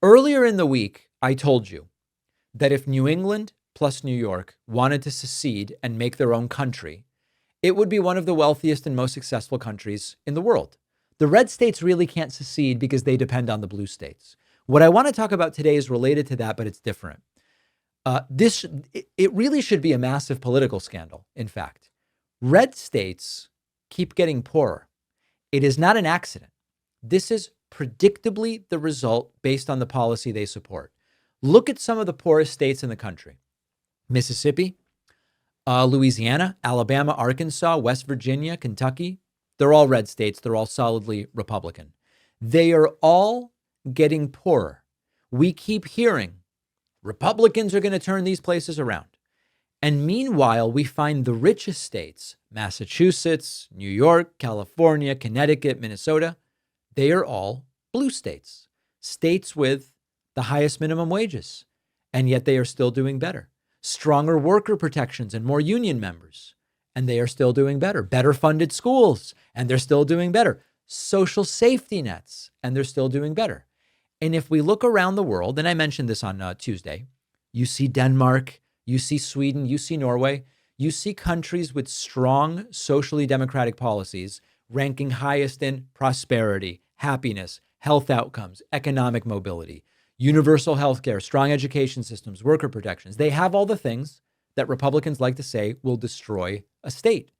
Earlier in the week, I told you that if New England plus New York wanted to secede and make their own country, it would be one of the wealthiest and most successful countries in the world. The red states really can't secede because they depend on the blue states. What I want to talk about today is related to that, but it's different. It really should be a massive political scandal. In fact, red states keep getting poorer. It is not an accident. This is predictably the result based on the policy they support. Look at some of the poorest states in the country: Mississippi, Louisiana, Alabama, Arkansas, West Virginia, Kentucky. They're all red states. They're all solidly Republican. They are all getting poorer. We keep hearing Republicans are going to turn these places around. And meanwhile, we find the richest states, Massachusetts, New York, California, Connecticut, Minnesota, they are all blue states, states with the highest minimum wages. And yet they are still doing better. Stronger worker protections and more union members, and they are still doing better. Better funded schools, and they're still doing better. Social safety nets, and they're still doing better. And if we look around the world, and I mentioned this on Tuesday, you see Denmark, you see Sweden, you see Norway, you see countries with strong socially democratic policies ranking highest in prosperity, happiness, health outcomes, economic mobility, universal health care, strong education systems, worker protections. They have all the things that Republicans like to say will destroy a state.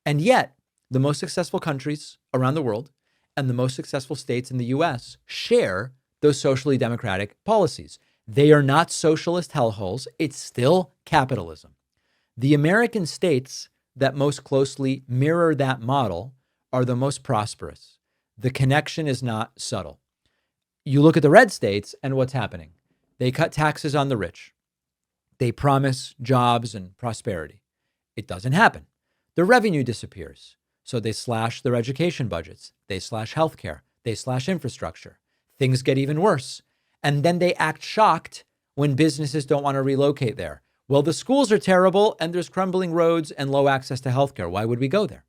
And yet, the most successful countries around the world and the most successful states in the US share those socially democratic policies. They are not socialist hellholes. It's still capitalism. The American states that most closely mirror that model are the most prosperous. The connection is not subtle. You look at the red states and what's happening. They cut taxes on the rich. They promise jobs and prosperity. It doesn't happen. The revenue disappears. So they slash their education budgets. They slash healthcare. They slash infrastructure. Things get even worse. And then they act shocked when businesses don't want to relocate there. Well, the schools are terrible and there's crumbling roads and low access to healthcare. Why would we go there?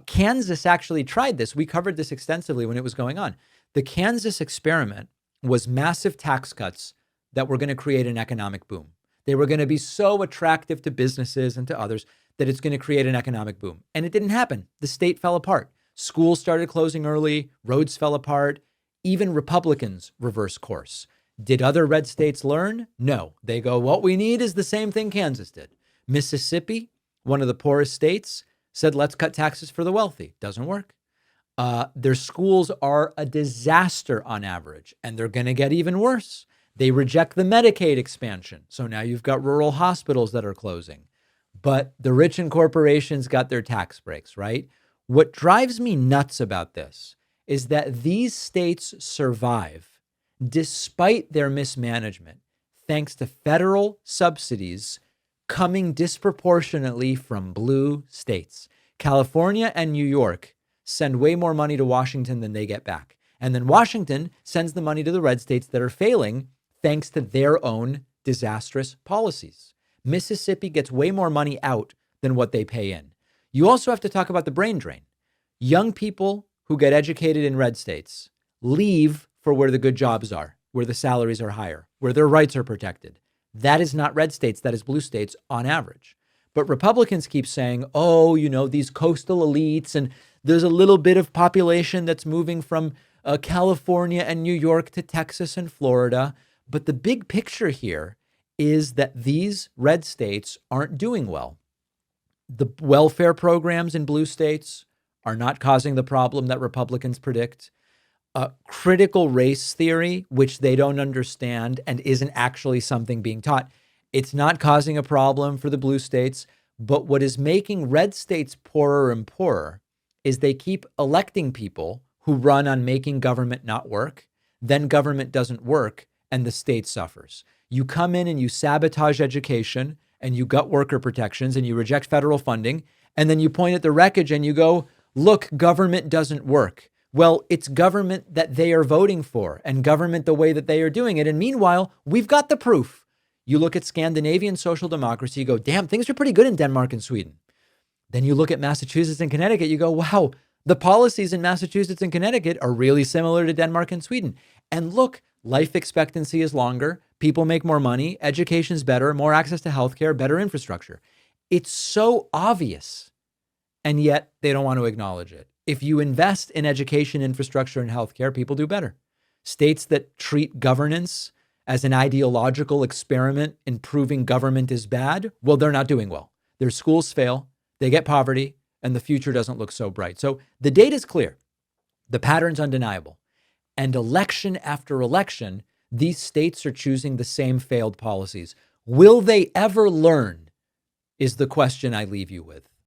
Kansas actually tried this. We covered this extensively when it was going on. The Kansas experiment was massive tax cuts that were going to create an economic boom. They were going to be so attractive to businesses and to others that it's going to create an economic boom. And it didn't happen. The state fell apart. Schools started closing early. Roads fell apart. Even Republicans reversed course. Did other red states learn? No. They go, what we need is the same thing Kansas did. Mississippi, one of the poorest states, said, let's cut taxes for the wealthy. Doesn't work. Their schools are a disaster on average, and they're going to get even worse. They reject the Medicaid expansion. So now you've got rural hospitals that are closing. But the rich and corporations got their tax breaks, right? What drives me nuts about this is that these states survive despite their mismanagement, thanks to federal subsidies coming disproportionately from blue states. California and New York send way more money to Washington than they get back. And then Washington sends the money to the red states that are failing thanks to their own disastrous policies. Mississippi gets way more money out than what they pay in. You also have to talk about the brain drain. Young people who get educated in red states leave for where the good jobs are, where the salaries are higher, where their rights are protected. That is not red states. That is blue states on average. But Republicans keep saying, oh, these coastal elites, and there's a little bit of population that's moving from California and New York to Texas and Florida. But the big picture here is that these red states aren't doing well. The welfare programs in blue states are not causing the problem that Republicans predict. Critical race theory, which they don't understand and isn't actually something being taught, it's not causing a problem for the blue states. But what is making red states poorer and poorer is they keep electing people who run on making government not work. Then government doesn't work and the state suffers. You come in and you sabotage education and you gut worker protections and you reject federal funding. And then you point at the wreckage and you go, look, government doesn't work. Well, it's government that they are voting for and government the way that they are doing it. And meanwhile, we've got the proof. You look at Scandinavian social democracy, you go, damn, things are pretty good in Denmark and Sweden. Then you look at Massachusetts and Connecticut, you go, wow, the policies in Massachusetts and Connecticut are really similar to Denmark and Sweden. And look, life expectancy is longer, people make more money, education's better, more access to healthcare, better infrastructure. It's so obvious, and yet they don't want to acknowledge it. If you invest in education, infrastructure, and healthcare, people do better. States that treat governance as an ideological experiment in proving government is bad, well, they're not doing well. Their schools fail, they get poverty, and the future doesn't look so bright. So the data is clear. The pattern's undeniable. And election after election, these states are choosing the same failed policies. Will they ever learn is the question I leave you with.